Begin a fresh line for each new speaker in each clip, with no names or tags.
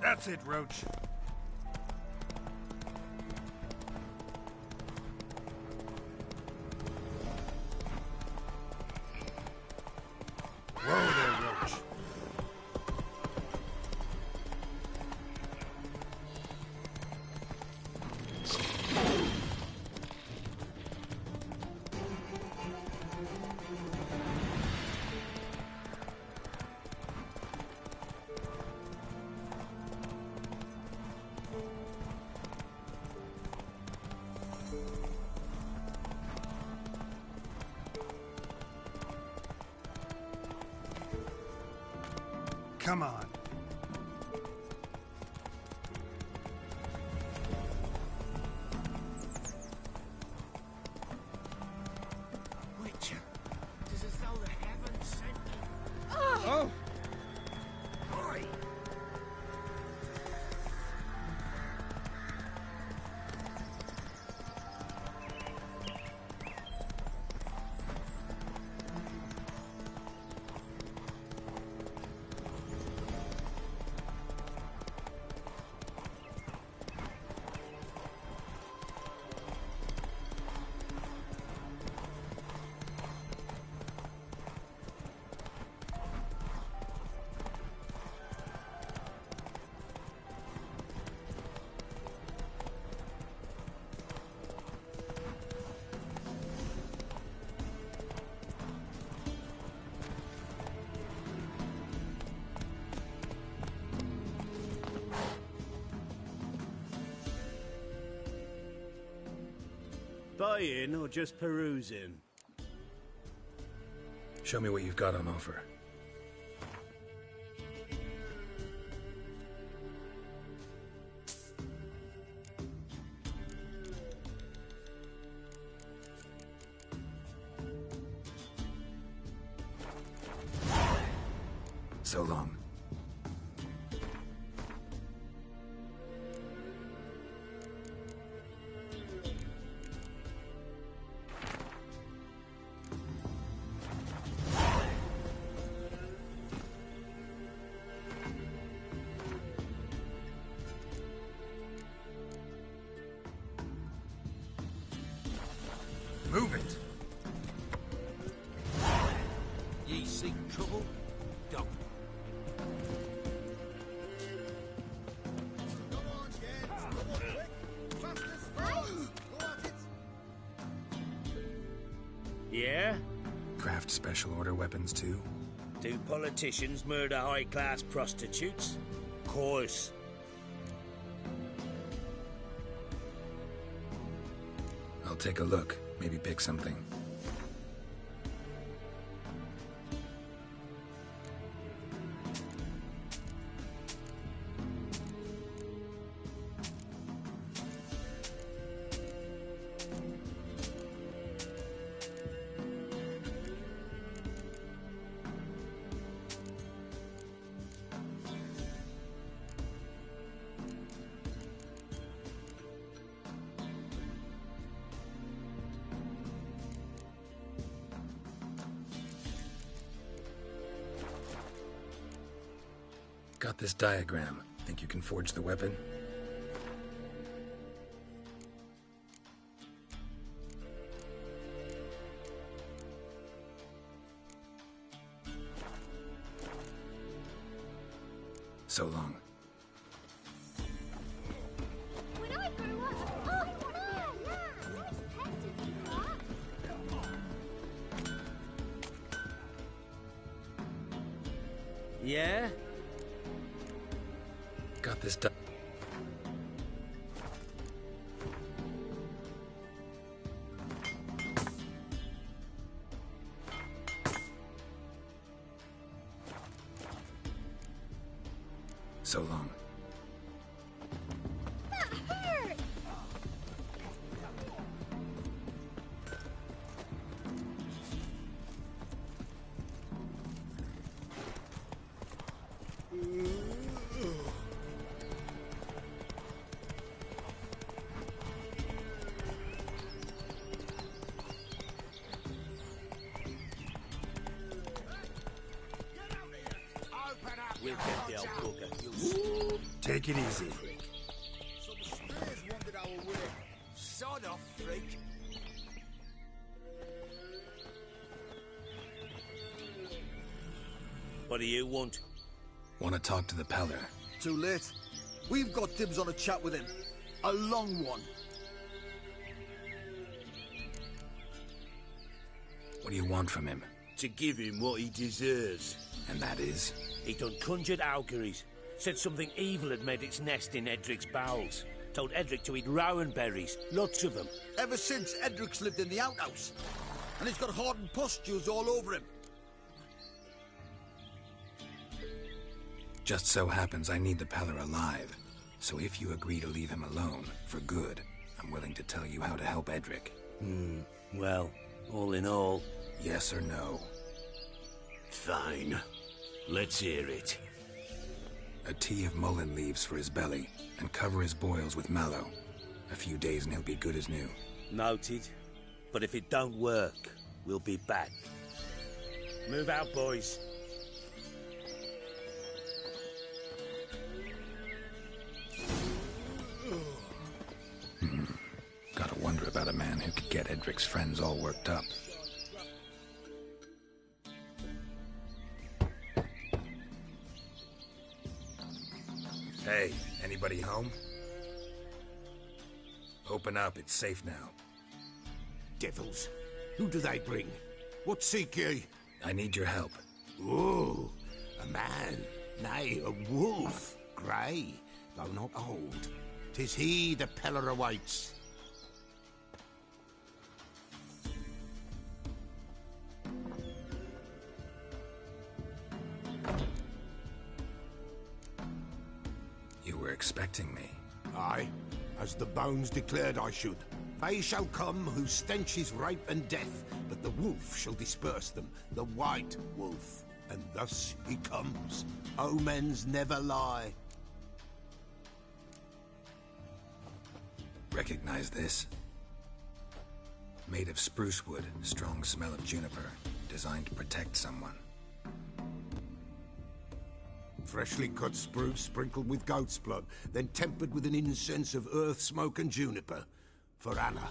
That's it, Roach. Whoa there, Roach. Come on.
Witcher, it is as though the heavens sent you.
Oh!
Oi!
Buying or just perusing?
Show me what you've got on offer. So long.
Move it.
Ye seek trouble? Don't.
Come on, gents. Come on, quick. Fast as fuck. Go at it.
Yeah?
Craft special order weapons too?
Do politicians murder high-class prostitutes? Course.
I'll take a look. Maybe pick something. Got this diagram. Think you can forge the weapon? So long.
When I grew up, oh, no, I expected to do that.
Yeah?
Got this di- So long.
That hurt!
We'll get the old booger. You'll see.
Take it easy.
Some strays wandered our way.
Sod off, freak.
What do you want?
Want to talk to the Peller?
Too late. We've got dibs on a chat with him. A long one.
What do you want from him?
To give him what he deserves.
And that is?
He done conjured auguries. Said something evil had made its nest in Edric's bowels. Told Edric to eat rowan berries, lots of them.
Ever since Edric's lived in the outhouse. And he's got hardened pustules all over him.
Just so happens I need the Peller alive. So if you agree to leave him alone, for good, I'm willing to tell you how to help Edric.
Well, all in all...
Yes or no?
Fine. Let's hear it.
A tea of mullein leaves for his belly, and cover his boils with mallow. A few days and he'll be good as new.
Noted. But if it don't work, we'll be back. Move out, boys.
Gotta wonder about a man who could get Edric's friends all worked up. Hey, anybody home? Open up, it's safe now.
Devils. Who do they bring? What seek ye?
I need your help.
Oh, a man. Nay, a wolf. Grey, though not old. 'Tis he the Peller awaits.
You were expecting me.
Aye, as the bones declared I should. They shall come whose stench is rape and death, but the wolf shall disperse them, the white wolf. And thus he comes. Omens never lie.
Recognize this? Made of spruce wood, strong smell of juniper, designed to protect someone.
Freshly cut spruce sprinkled with goat's blood, then tempered with an incense of earth, smoke and juniper. For Anna,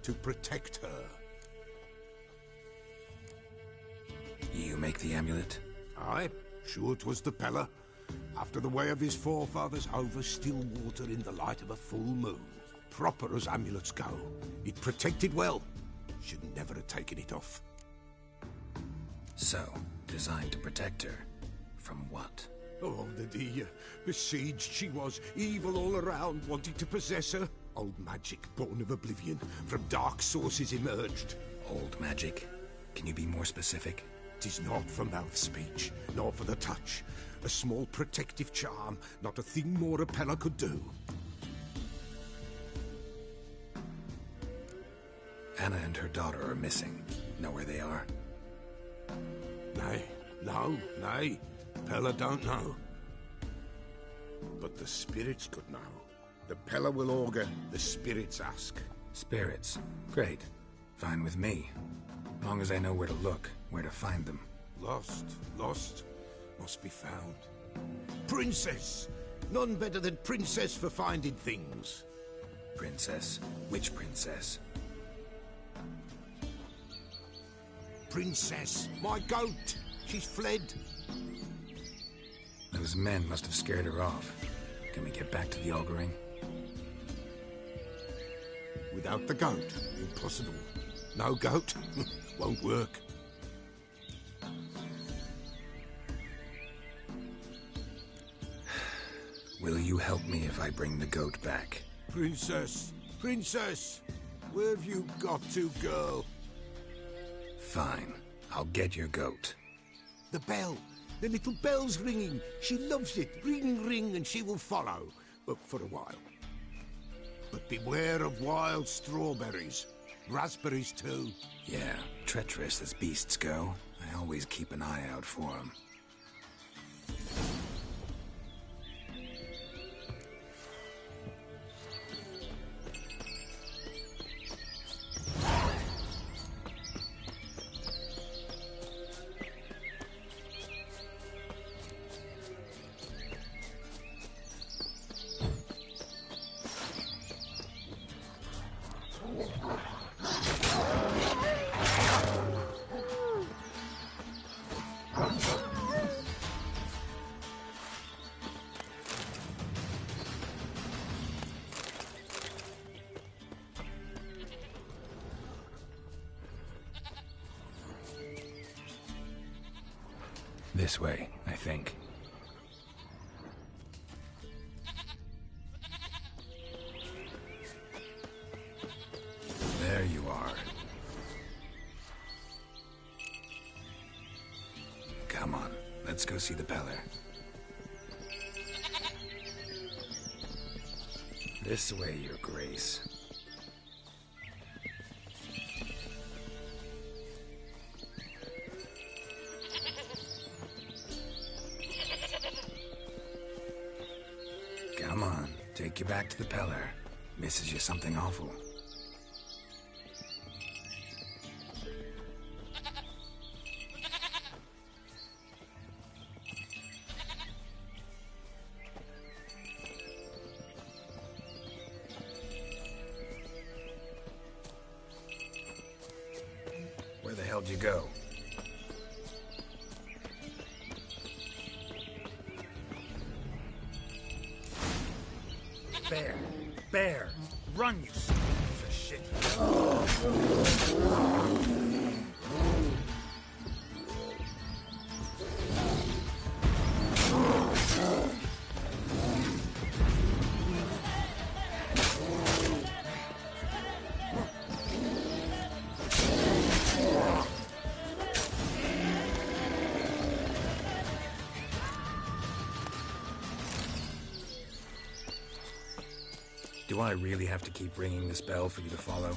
to protect her.
You make the amulet?
Aye, sure 'twas the Peller. After the way of his forefathers, over still water in the light of a full moon. Proper as amulets go. It protected well. Should never have taken it off.
So, designed to protect her. From what?
Oh, the besieged she was, evil all around, wanting to possess her. Old magic, born of oblivion, from dark sources emerged.
Old magic? Can you be more specific?
'Tis not for mouth speech, nor for the touch. A small protective charm, not a thing more a Peller could do.
Anna and her daughter are missing. Know where they are?
Nay, nay. Peller don't know. But the spirits could know. The Peller will augur, the spirits ask.
Spirits. Great. Fine with me. Long as I know where to look, where to find them.
Lost, must be found. Princess! None better than Princess for finding things.
Princess? Which princess?
Princess, my goat! She's fled.
Those men must have scared her off. Can we get back to the auguring?
Without the goat, impossible. No goat, won't work.
Will you help me if I bring the goat back?
Princess, where have you got to, girl?
Fine. I'll get your goat.
The bell. The little bell's ringing. She loves it. Ring, ring, and she will follow. But for a while. But beware of wild strawberries. Raspberries, too.
Yeah, treacherous as beasts go. I always keep an eye out for them. This way, I think. There you are. Come on, let's go see the Peller. This way, Your Grace. Come on, take you back to the Peller. Misses you something awful. Where the hell'd you go?
Bear! Bear! Run, you son of shit!
Do I really have to keep ringing this bell for you to follow?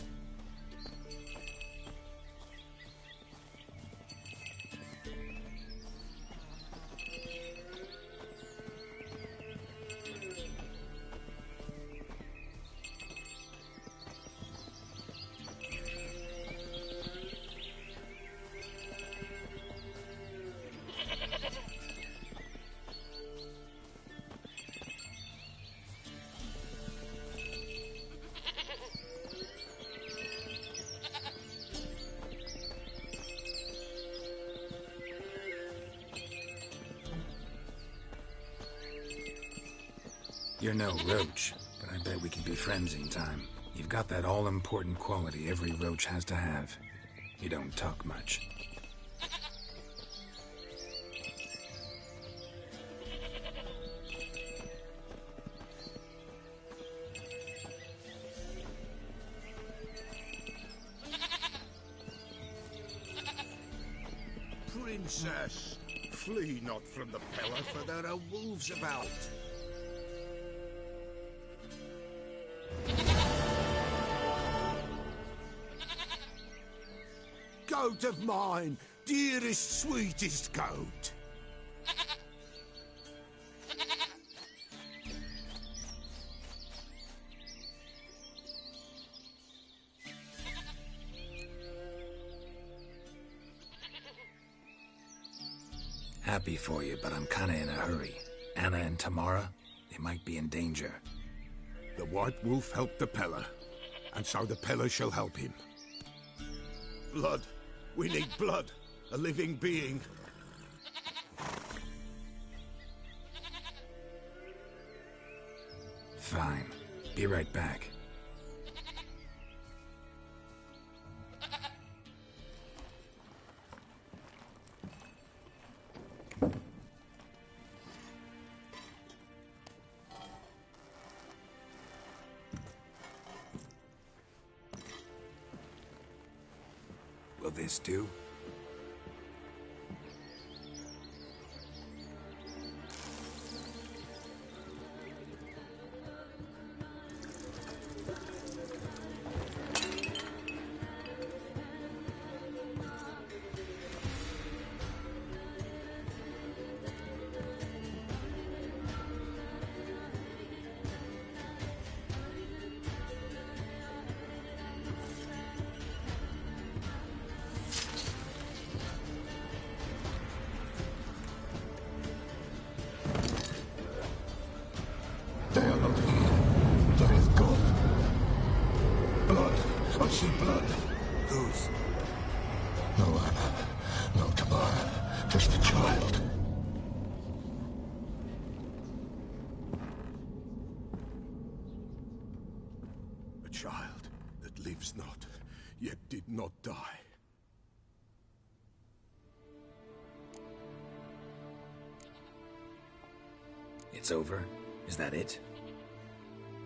You're no roach, but I bet we can be friends in time. You've got that all-important quality every roach has to have. You don't talk much.
Princess, flee not from the Peller, for there are wolves about. Goat of mine, dearest, sweetest goat.
Happy for you, but I'm kinda in a hurry. Anna and Tamara, they might be in danger.
The White Wolf helped the Peller, and so the Peller shall help him. Blood. We need blood. A living being.
Fine. Be right back. Will this do?
They are not here. There is God. Blood. I see blood. Whose? No Anna. No Tamara. Just a child. A child that lives not, yet did not die.
it's over? Is that it?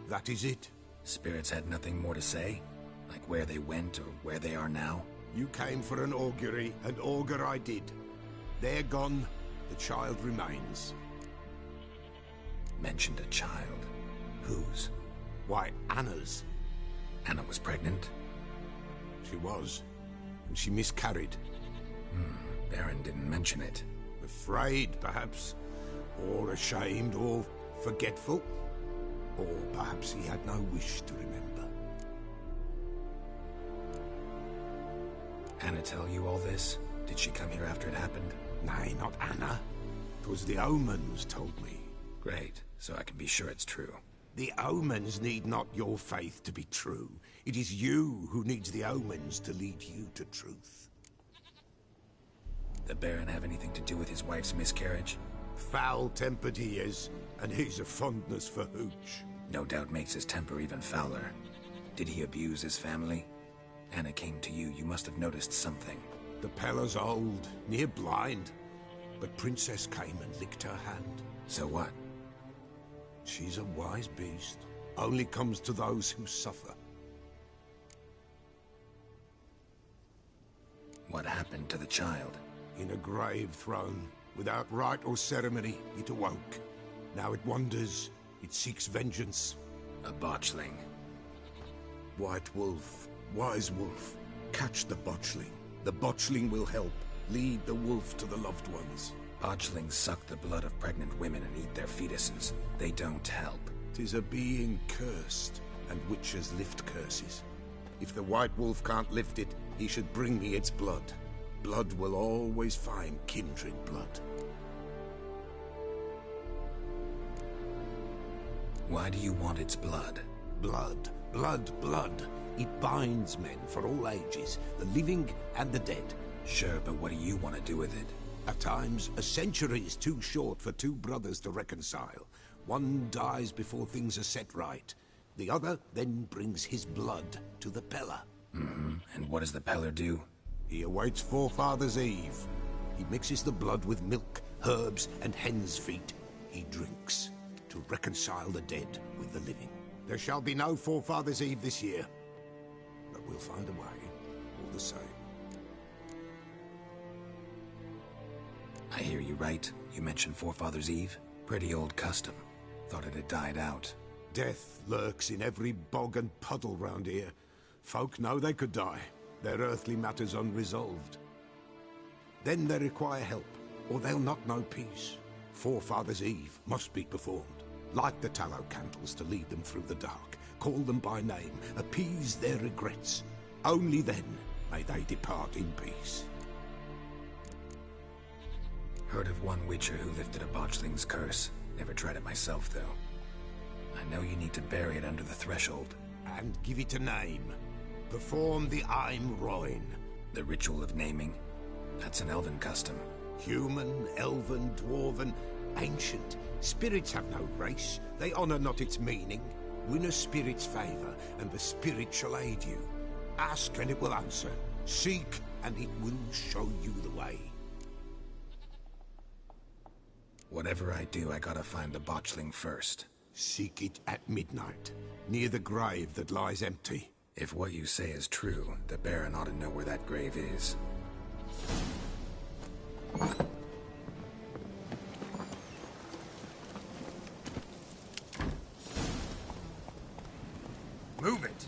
That is it.
Spirits had nothing more to say? Like where they went or where they are now?
You came for an augury, and augur I did. They're gone, the child remains.
Mentioned a child. Whose?
Why, Anna's.
Anna was pregnant?
She was, and she miscarried.
Baron didn't mention it.
Afraid, perhaps, or ashamed, or forgetful. Or perhaps he had no wish to remember.
Anna tell you all this? Did she come here after it happened?
Nay, not Anna. 'Twas the omens told me.
Great, so I can be sure it's true.
The omens need not your faith to be true. It is you who needs the omens to lead you to truth.
The Baron have anything to do with his wife's miscarriage?
Foul-tempered he is, and he's a fondness for hooch.
No doubt makes his temper even fouler. Did he abuse his family? Anna came to you, you must have noticed something.
The Pella's old, near blind, but Princess came and licked her hand.
So what?
She's a wise beast. Only comes to those who suffer.
What happened to the child?
In a grave thrown, without rite or ceremony, it awoke. Now it wanders, it seeks vengeance.
A botchling.
White Wolf, wise wolf, catch the botchling. The botchling will help, lead the wolf to the loved ones.
Botchlings suck the blood of pregnant women and eat their fetuses. They don't help.
'Tis a being cursed, and witches lift curses. If the White Wolf can't lift it, he should bring me its blood. Blood will always find kindred blood.
Why do you want its blood?
Blood, blood, blood. It binds men for all ages, the living and the dead.
Sure, but what do you want to do with it?
At times, a century is too short for two brothers to reconcile. One dies before things are set right. The other then brings his blood to the Pella.
And what does the Peller do?
He awaits Forefather's Eve. He mixes the blood with milk, herbs, and hen's feet. He drinks to reconcile the dead with the living. There shall be no Forefather's Eve this year, but we'll find a way, all the same.
I hear you right. You mentioned Forefather's Eve. Pretty old custom. Thought it had died out.
Death lurks in every bog and puddle round here. Folk know they could die, their earthly matters unresolved. Then they require help, or they'll not know peace. Forefather's Eve must be performed. Light the tallow candles to lead them through the dark. Call them by name, appease their regrets. Only then may they depart in peace.
Heard of one witcher who lifted a botchling's curse. Never tried it myself, though. I know you need to bury it under the threshold.
And give it a name. Perform the Aim Roin.
The ritual of naming. That's an elven custom.
Human, elven, dwarven, ancient. Spirits have no race. They honor not its meaning. Win a spirit's favor, and the spirit shall aid you. Ask, and it will answer. Seek, and it will show you the way.
Whatever I do, I gotta find the botchling first.
Seek it at midnight, near the grave that lies empty.
If what you say is true, the Baron ought to know where that grave is.
Move it!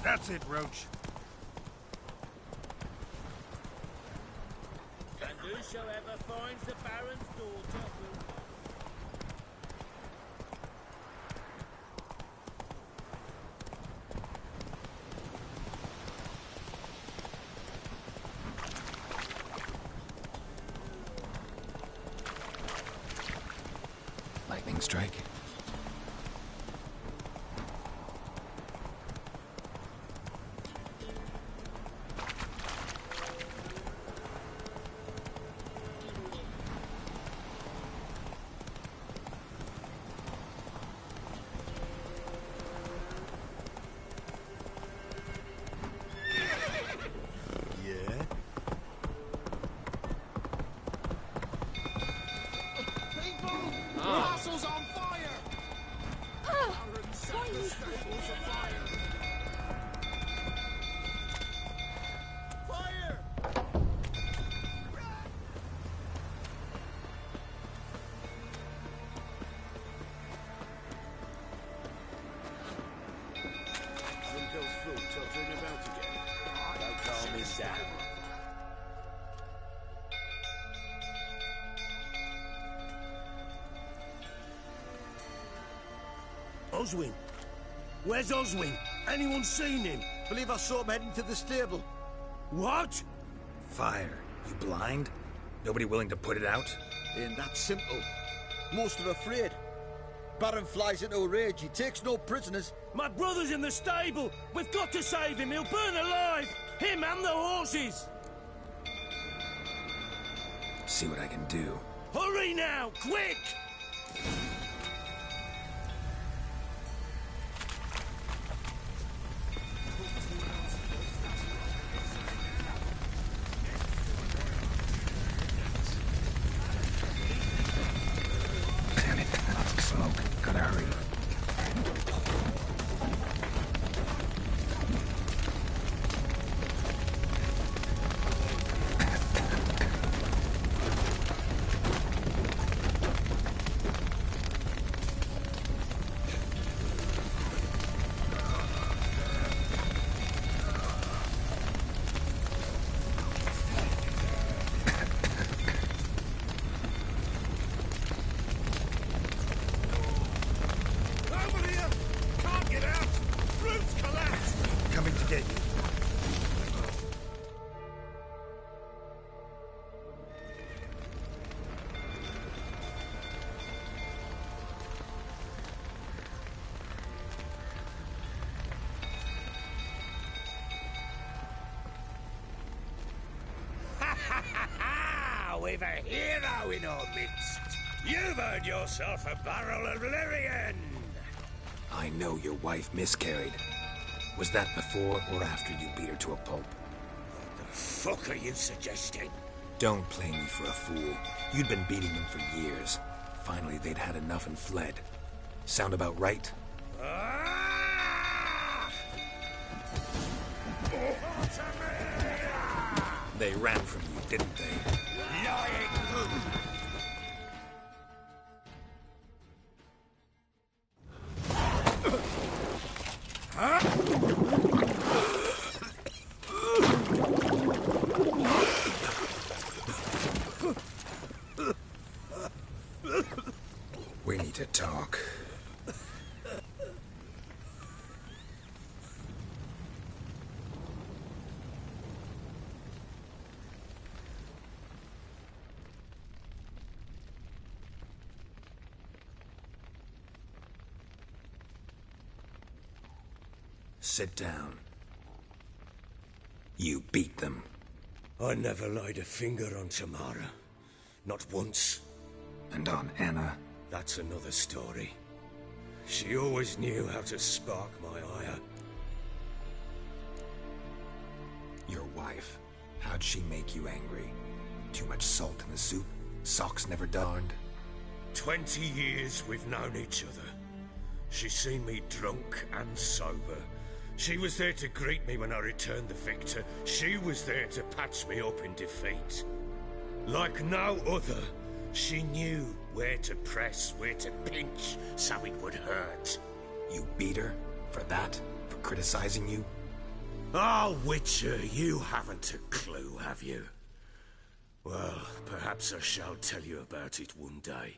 That's it, Roach.
And whosoever finds the Baron's daughter will...
Lightning strike.
Sam. Oswin? Where's Oswin? Anyone seen him?
Believe I saw him heading to the stable.
What?
Fire. You blind? Nobody willing to put it out?
Ain't that simple. Most are afraid. Baron flies into a rage. He takes no prisoners.
My brother's in the stable. We've got to save him. He'll burn alive. Him and the horses.
See what I can do.
Hurry now, quick!
Damn it. Lots of smoke. Gotta hurry.
Over here! Can't get out! Roof's collapsed!
Coming to get you.
We've a hero in our midst. You've earned yourself a barrel of Lyrian.
I know your wife miscarried. Was that before or after you beat her to a pulp?
The fuck are you suggesting?
Don't play me for a fool. You'd been beating them for years. Finally, they'd had enough and fled. Sound about right?
Ah!
They ran from you, didn't they?
Lying!
We need to talk. Sit down. You beat them.
I never laid a finger on Tamara. Not once.
And on Anna.
That's another story. She always knew how to spark my ire.
Your wife. How'd she make you angry? Too much salt in the soup? Socks never darned?
20 years we've known each other. She's seen me drunk and sober. She was there to greet me when I returned the victor. She was there to patch me up in defeat. Like no other, she knew where to press, where to pinch, so it would hurt.
You beat her? For that? For criticizing you?
Oh, Witcher, you haven't a clue, have you? Well, perhaps I shall tell you about it one day.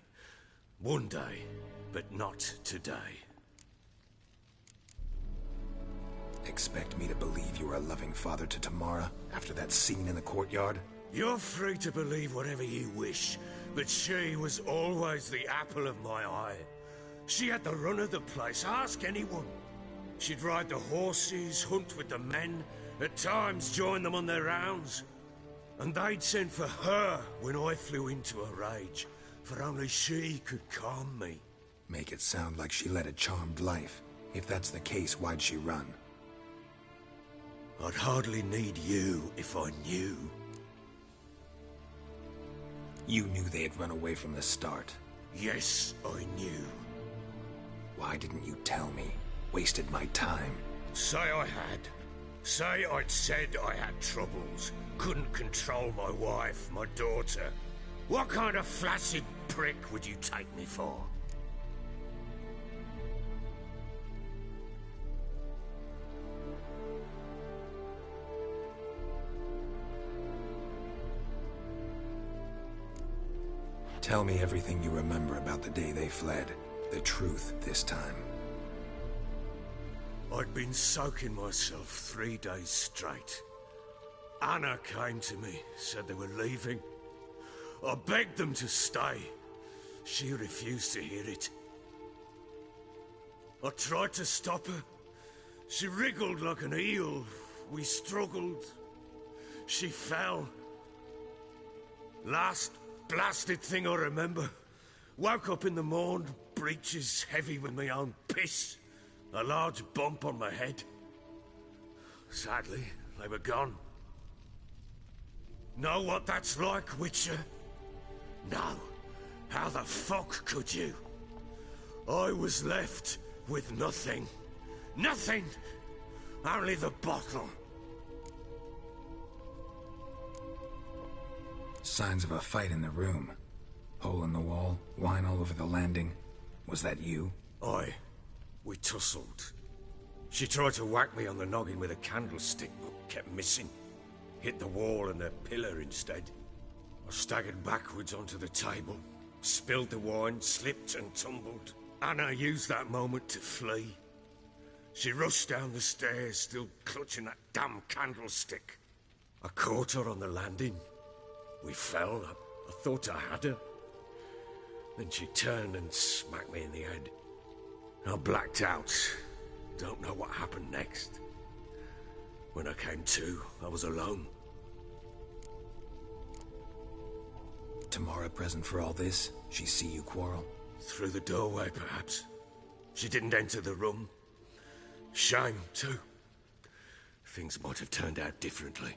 One day, but not today.
Expect me to believe you were a loving father to Tamara after that scene in the courtyard?
You're free to believe whatever you wish, but she was always the apple of my eye. She had the run of the place, ask anyone. She'd ride the horses, hunt with the men, at times join them on their rounds. And they'd send for her when I flew into a rage, for only she could calm me.
Make it sound like she led a charmed life. If that's the case, why'd she run?
I'd hardly need you if I knew.
You knew they had run away from the start.
Yes, I knew.
Why didn't you tell me? Wasted my time.
Say I had. Say I'd said I had troubles. Couldn't control my wife, my daughter. What kind of flaccid prick would you take me for?
Tell me everything you remember about the day they fled. The truth this time.
I'd been soaking myself 3 days straight. Anna came to me, said they were leaving. I begged them to stay. She refused to hear it. I tried to stop her. She wriggled like an eel. We struggled. She fell. Last blasted thing I remember. Woke up in the morn, breeches heavy with my own piss. A large bump on my head. Sadly, they were gone. Know what that's like, Witcher? No. How the fuck could you? I was left with nothing. Nothing! Only the bottle.
Signs of a fight in the room. Hole in the wall, wine all over the landing. Was that you?
Aye. We tussled. She tried to whack me on the noggin with a candlestick, but kept missing. Hit the wall and the pillar instead. I staggered backwards onto the table, spilled the wine, slipped and tumbled. Anna used that moment to flee. She rushed down the stairs, still clutching that damn candlestick. I caught her on the landing. We fell. I thought I had her. Then she turned and smacked me in the head. I blacked out. Don't know what happened next. When I came to, I was alone.
Tamara present for all this? She see you quarrel?
Through the doorway, perhaps. She didn't enter the room. Shame, too. Things might have turned out differently.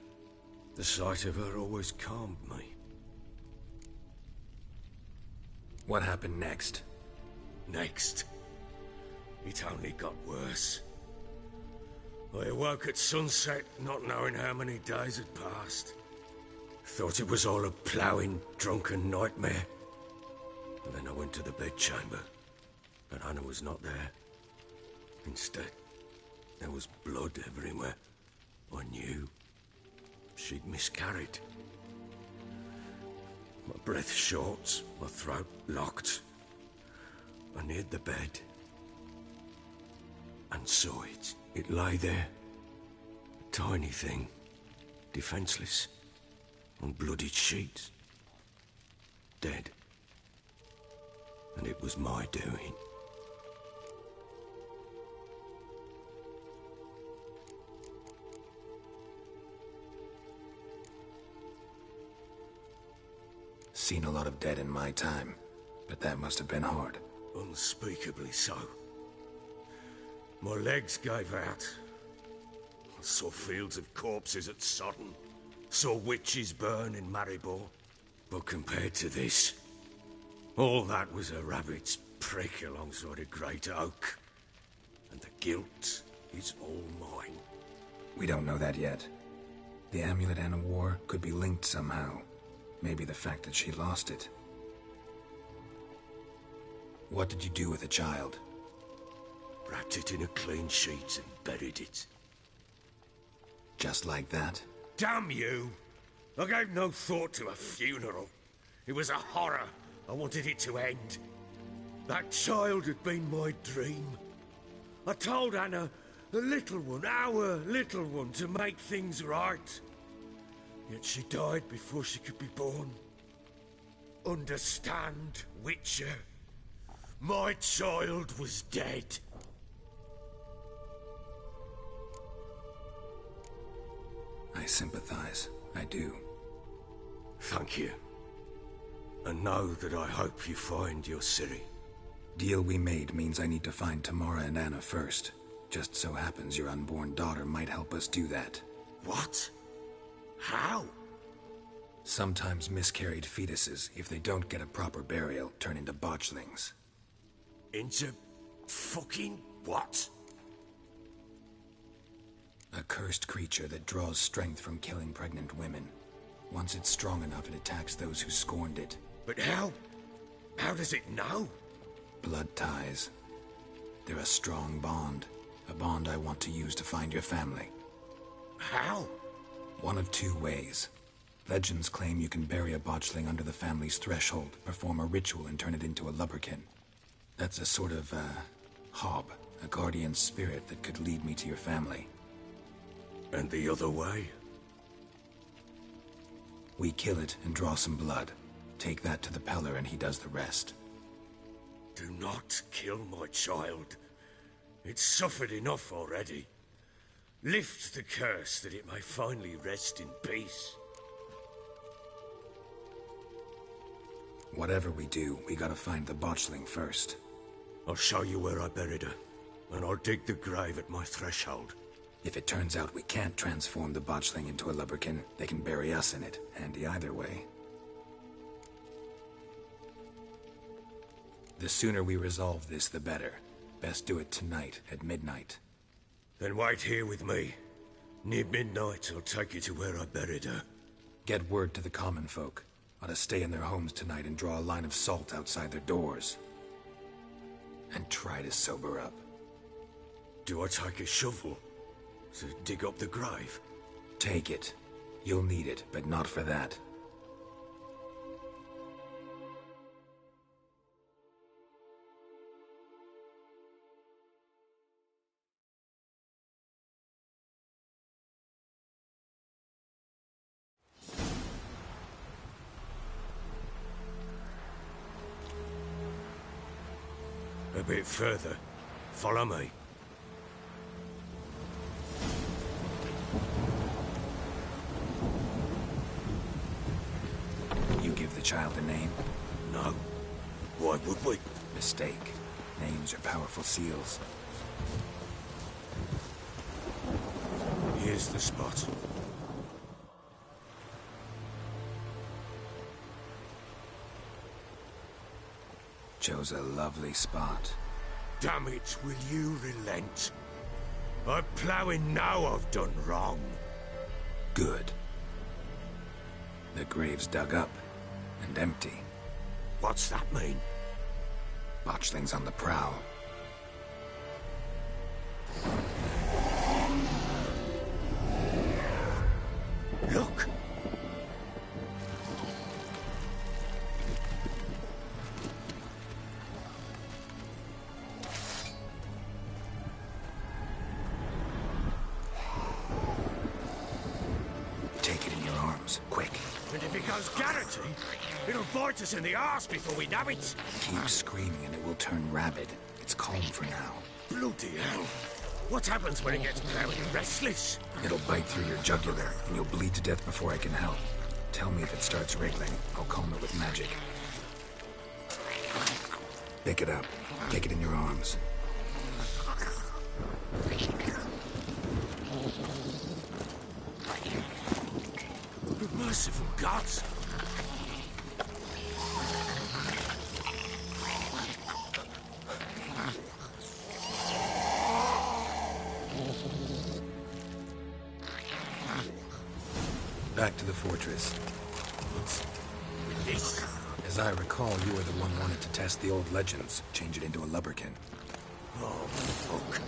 The sight of her always calmed me.
What happened next?
Next? It only got worse. I awoke at sunset, not knowing how many days had passed. Thought it was all a ploughing, drunken nightmare. And then I went to the bedchamber, but Anna was not there. Instead, there was blood everywhere. I knew she'd miscarried. My breath short, my throat locked. I neared the bed and saw it. It lay there, a tiny thing, defenseless, on bloodied sheets, dead. And it was my doing.
Seen a lot of dead in my time, but that must have been hard.
Unspeakably so. My legs gave out. I saw fields of corpses at Sodden. Saw witches burn in Maribor. But compared to this, all that was a rabbit's prick alongside a great oak. And the guilt is all mine.
We don't know that yet. The amulet Anna wore could be linked somehow. Maybe the fact that she lost it. What did you do with the child?
Wrapped it in a clean sheet and buried it.
Just like that?
Damn you! I gave no thought to a funeral. It was a horror. I wanted it to end. That child had been my dream. I told Anna, the little one, our little one, to make things right. Yet she died before she could be born. Understand, Witcher? My child was dead.
I sympathize. I do.
Thank you. And know that I hope you find your Ciri.
Deal we made means I need to find Tamara and Anna first. Just so happens your unborn daughter might help us do that.
What? How?
Sometimes miscarried fetuses, if they don't get a proper burial, turn into botchlings.
Into fucking what?
A cursed creature that draws strength from killing pregnant women. Once it's strong enough, it attacks those who scorned it.
But how? How does it know?
Blood ties. They're a strong bond. A bond I want to use to find your family.
How?
One of two ways. Legends claim you can bury a botchling under the family's threshold, perform a ritual, and turn it into a lubberkin. That's a sort of, hob, a guardian spirit that could lead me to your family.
And the other way?
We kill it and draw some blood. Take that to the Peller and he does the rest.
Do not kill my child. It's suffered enough already. Lift the curse that it may finally rest in peace.
Whatever we do, we gotta find the botchling first.
I'll show you where I buried her, and I'll dig the grave at my threshold.
If it turns out we can't transform the botchling into a lubberkin, they can bury us in it. Handy either way. The sooner we resolve this, the better. Best do it tonight, at midnight.
Then wait here with me. Near midnight, I'll take you to where I buried her.
Get word to the common folk. Ought to stay in their homes tonight and draw a line of salt outside their doors. And try to sober up.
Do I take a shovel to dig up the grave?
Take it. You'll need it, but not for that.
A bit further. Follow me.
You give the child a name?
No. Why would we?
Mistake. Names are powerful seals.
Here's the spot.
Chose a lovely spot.
Damn it, will you relent? I'm ploughing now I've done wrong.
Good. The grave's dug up and empty.
What's that mean?
Botchling's on the prowl.
Look!
Take it in your arms, quick.
And if it goes Garrity, it'll bite us in the arse before we know it.
Keep screaming and it will turn rabid. It's calm for now.
Bloody hell. What happens when it gets very restless?
It'll bite through your jugular, and you'll bleed to death before I can help. Tell me if it starts wriggling. I'll calm it with magic. Pick it up. Take it in your arms.
Merciful gods!
Back to the fortress.
This?
As I recall, you were the one wanted to test the old legends, change it into a lubberkin.
Oh, fuck.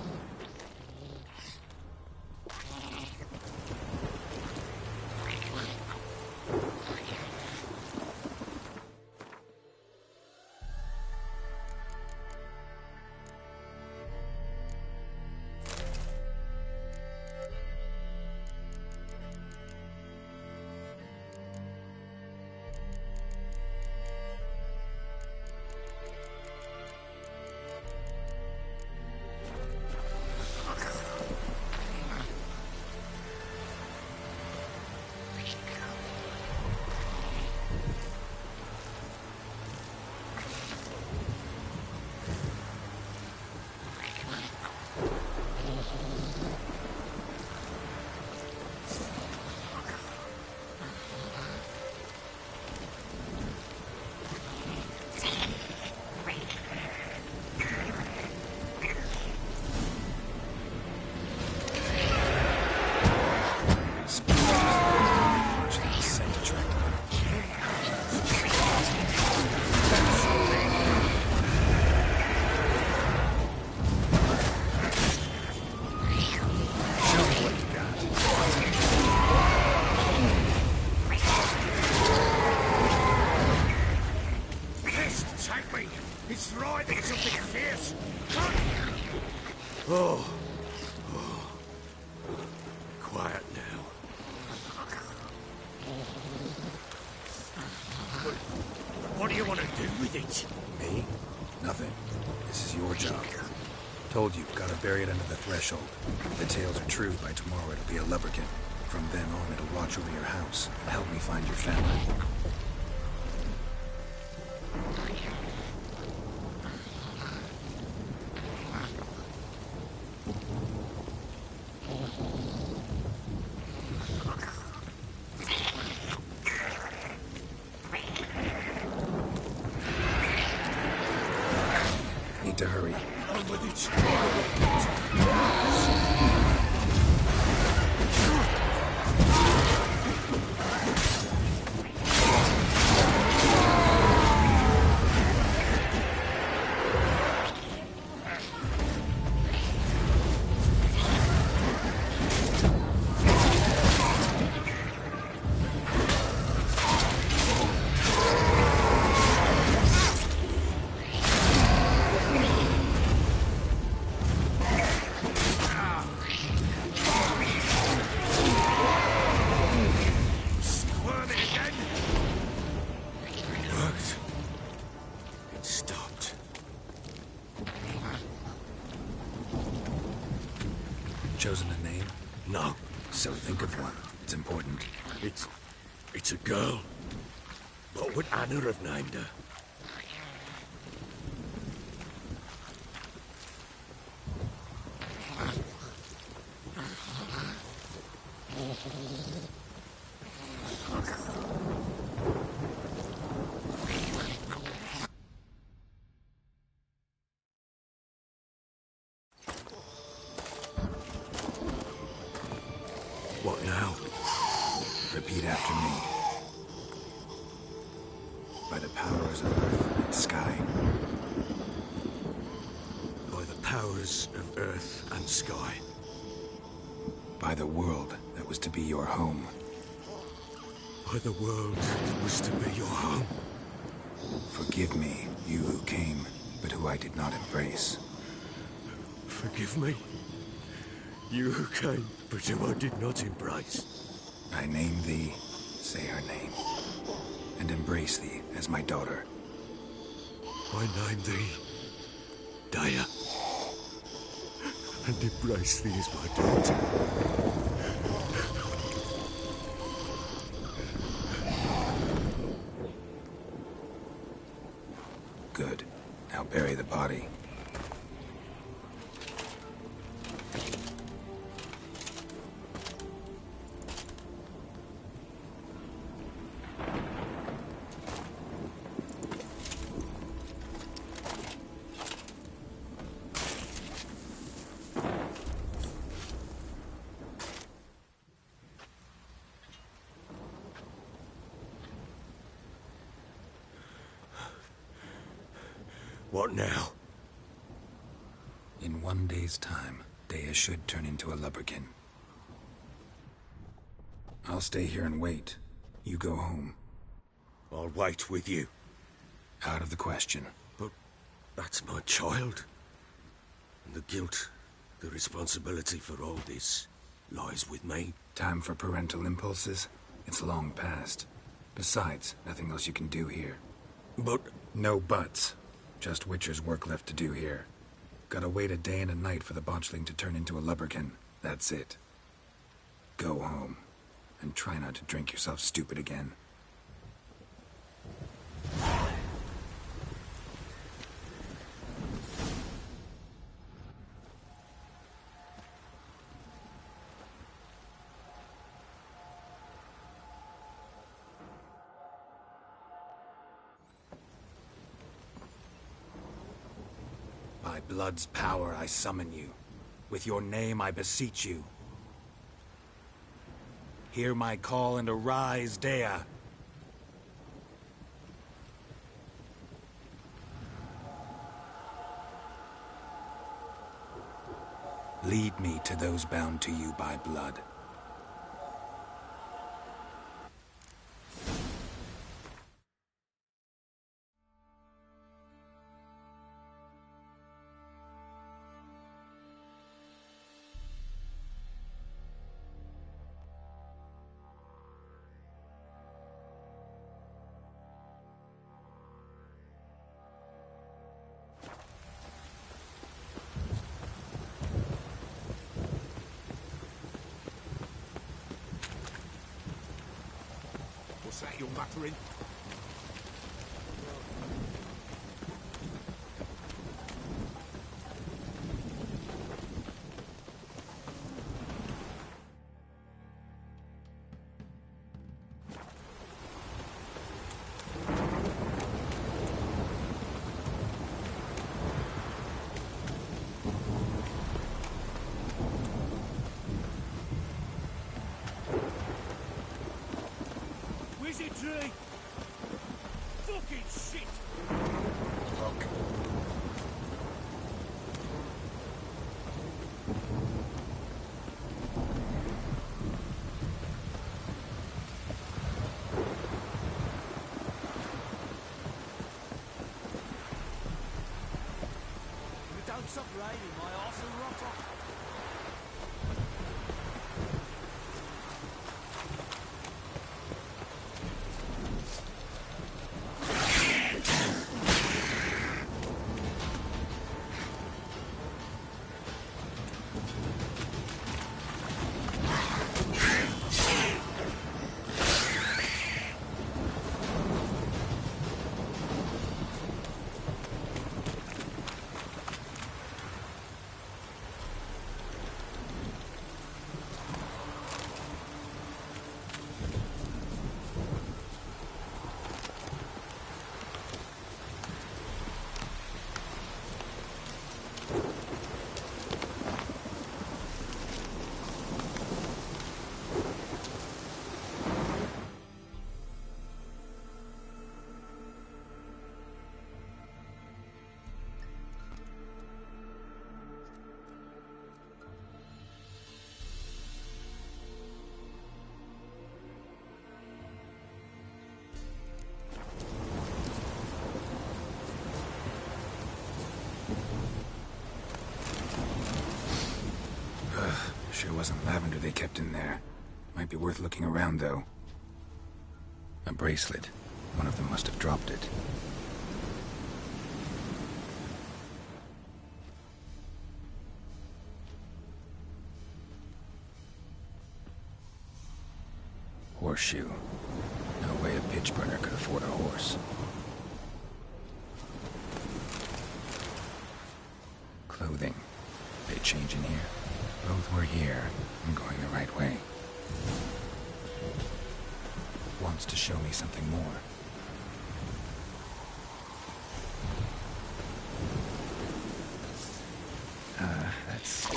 quiet now. But what do you want to do with it?
Me? Nothing. This is your job. Told you, gotta bury it under the threshold. If the tales are true, by tomorrow it'll be a lubberkin. From then on, it'll watch over your house and help me find your family. Need to hurry.
On with it.
Chosen a name?
No.
So think of one. It's important.
It's a girl. What would Anna have named her? What now?
Repeat after me. By the powers of earth and sky.
By the powers of earth and sky.
By the world that was to be your home.
By the world that was to be your home.
Forgive me, you who came, but who I did not embrace.
Forgive me. You who came, but who I did not embrace.
I name thee, say her name, and embrace thee as my daughter.
I name thee Daya, and embrace thee as my daughter.
Good. Now bury the body.
What now?
In 1 day's time, Daya should turn into a lubberkin. I'll stay here and wait. You go home.
I'll wait with you.
Out of the question.
But that's my child. And the guilt, the responsibility for all this lies with me.
Time for parental impulses? It's long past. Besides, nothing else you can do here.
But
No buts. Just Witcher's work left to do here. Gotta wait a day and a night for the botchling to turn into a lubberkin. That's it. Go home. And try not to drink yourself stupid again. By blood's power I summon you. With your name I beseech you. Hear my call and arise, Daya. Lead me to those bound to you by blood.
that you're muttering?
Wizardry! Fucking shit!
Look.
If it don't stop raining, my arse will rot off.
Sure wasn't lavender they kept in there. Might be worth looking around, though. A bracelet. One of them must have dropped it. Horseshoe. No way a pitch burner could afford a horse. Clothing. They change in here? Both were here. I'm going the right way. Wants to show me something more. That's...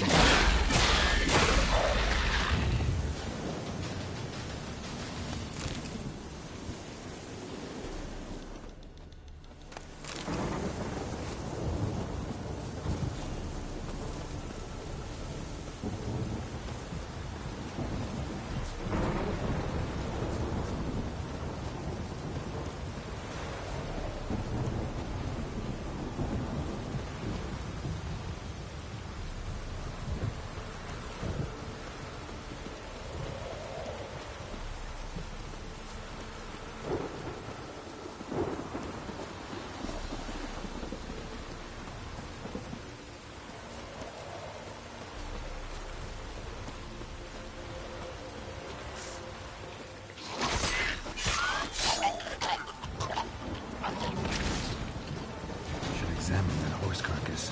Examine that horse carcass.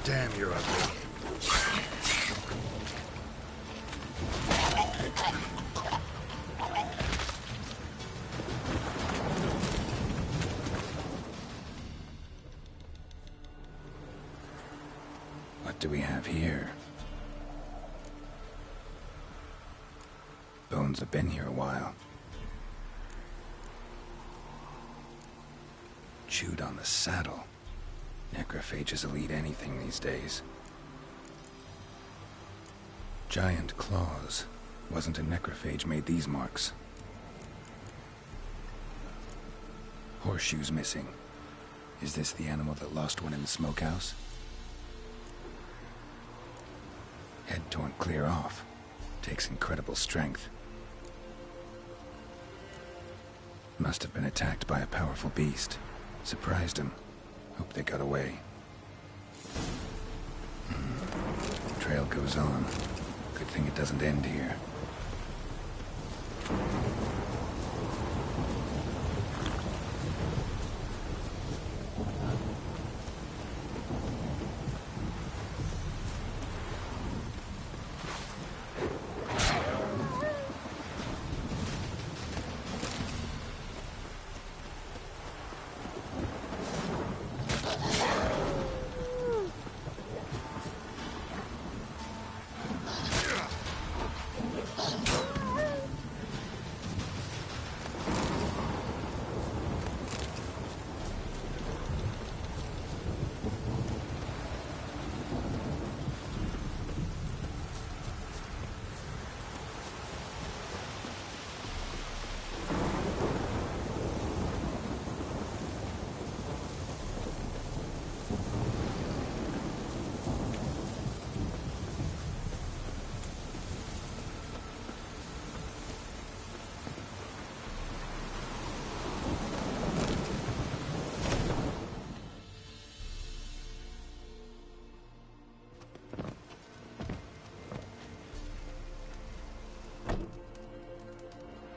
Damn, you're ugly. What do we have here? Bones have been here a while. Chewed on the saddle. Necrophages will eat anything these days. Giant claws. Wasn't a necrophage made these marks. Horseshoes missing. Is this the animal that lost one in the smokehouse? Head torn clear off. Takes incredible strength. Must have been attacked by a powerful beast. Surprised him. Hope they got away. Trail goes on. Good thing it doesn't end here.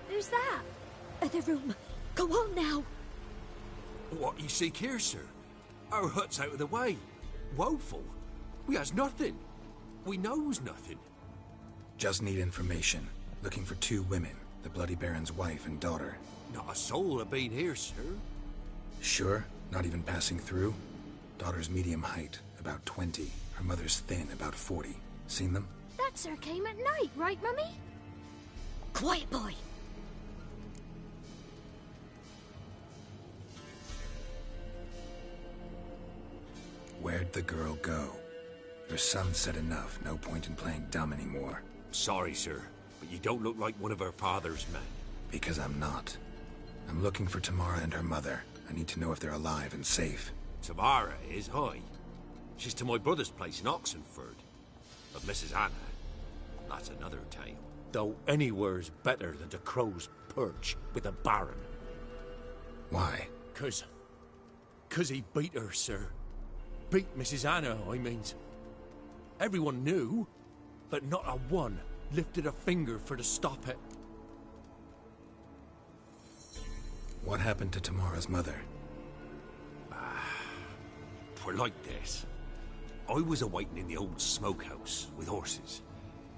Who's that? Other room. Go on now.
What you seek here, sir? Our hut's out of the way. Woeful. We has nothing. We knows nothing.
Just need information. Looking for 2 women. The Bloody Baron's wife and daughter.
Not a soul have been here, sir.
Sure? Not even passing through? Daughter's medium height, about 20. Her mother's thin, about 40. Seen them?
That sir came at night, right, Mummy? Quiet, boy.
Where'd the girl go? Your son said enough. No point in playing dumb anymore.
Sorry, sir, but you don't look like one of our father's men.
Because I'm not. I'm looking for Tamara and her mother. I need to know if they're alive and safe.
Tamara is, aye. She's to my brother's place in Oxenford. But Mrs. Anna, that's another tale. Though anywhere's better than the Crow's Perch with a Baron.
Why?
'Cause he beat her, sir. Beat Mrs. Anna, I means. Everyone knew, but not a one lifted a finger for to stop it.
What happened to Tamara's mother?
'Twere like this. I was awaiting in the old smokehouse with horses.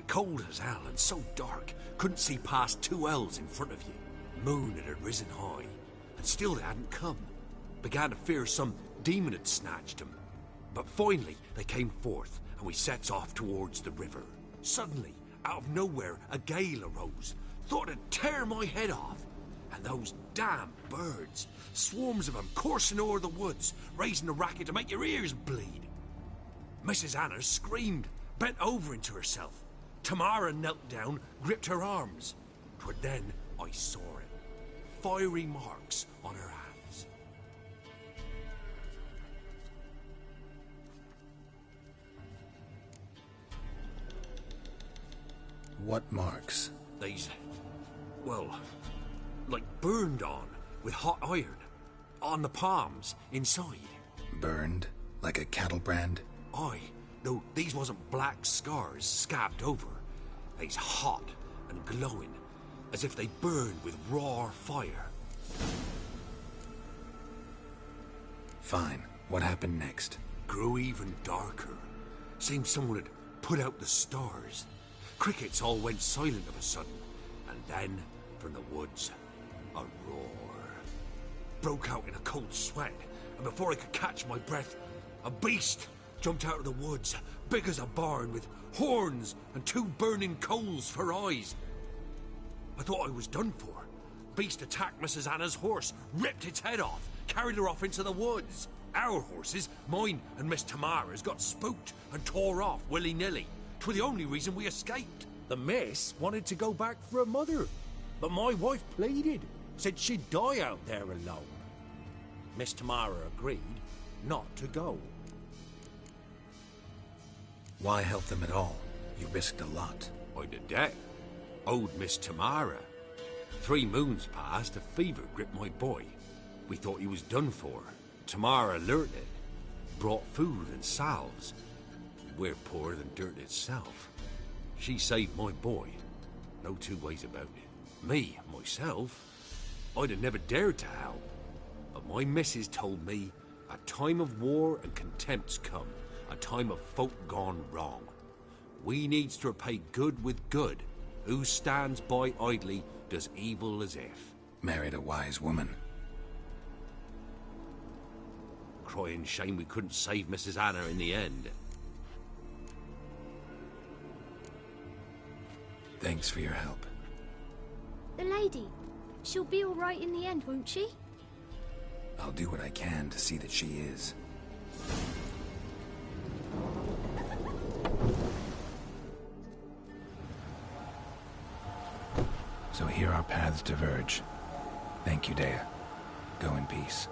Cold as hell and so dark, couldn't see past 2 ells in front of you. Moon had risen high, and still they hadn't come. Began to fear some demon had snatched them. But finally, they came forth, and we sets off towards the river. Suddenly, out of nowhere, a gale arose. Thought it'd tear my head off. And those damn birds, swarms of them coursing o'er the woods, raising a racket to make your ears bleed. Mrs. Anna screamed, bent over into herself. Tamara knelt down, gripped her arms. 'Twere then I saw it. Fiery marks on her hands.
What marks?
These, well, like burned on with hot iron. On the palms, inside.
Burned? Like a cattle brand?
Aye, though these wasn't black scars scabbed over. They's hot and glowing, as if they burned with raw fire.
Fine. What happened next?
Grew even darker. Seemed someone had put out the stars. Crickets all went silent of a sudden, and then, from the woods, a roar. Broke out in a cold sweat, and before I could catch my breath, a beast jumped out of the woods, big as a barn, with horns and 2 burning coals for eyes. I thought I was done for. Beast attacked Mrs. Anna's horse, ripped its head off, carried her off into the woods. Our horses, mine and Miss Tamara's, got spooked and tore off willy-nilly. 'Twas the only reason we escaped.
The miss wanted to go back for her mother, but my wife pleaded, said she'd die out there alone. Miss Tamara agreed not to go.
Why help them at all? You risked a lot.
I did that. Owed Miss Tamara. 3 moons passed, a fever gripped my boy. We thought he was done for. Tamara alerted, brought food and salves. We're poorer than dirt itself. She saved my boy. No 2 ways about it. Me, myself, I'd have never dared to help. But my missus told me a time of war and contempt's come. A time of folk gone wrong. We needs to repay good with good. Who stands by idly does evil as if.
Married a wise woman.
Crying shame we couldn't save Mrs. Anna in the end.
Thanks for your help.
The lady, she'll be all right in the end, won't she?
I'll do what I can to see that she is. So here our paths diverge. Thank you, Dea. Go in peace.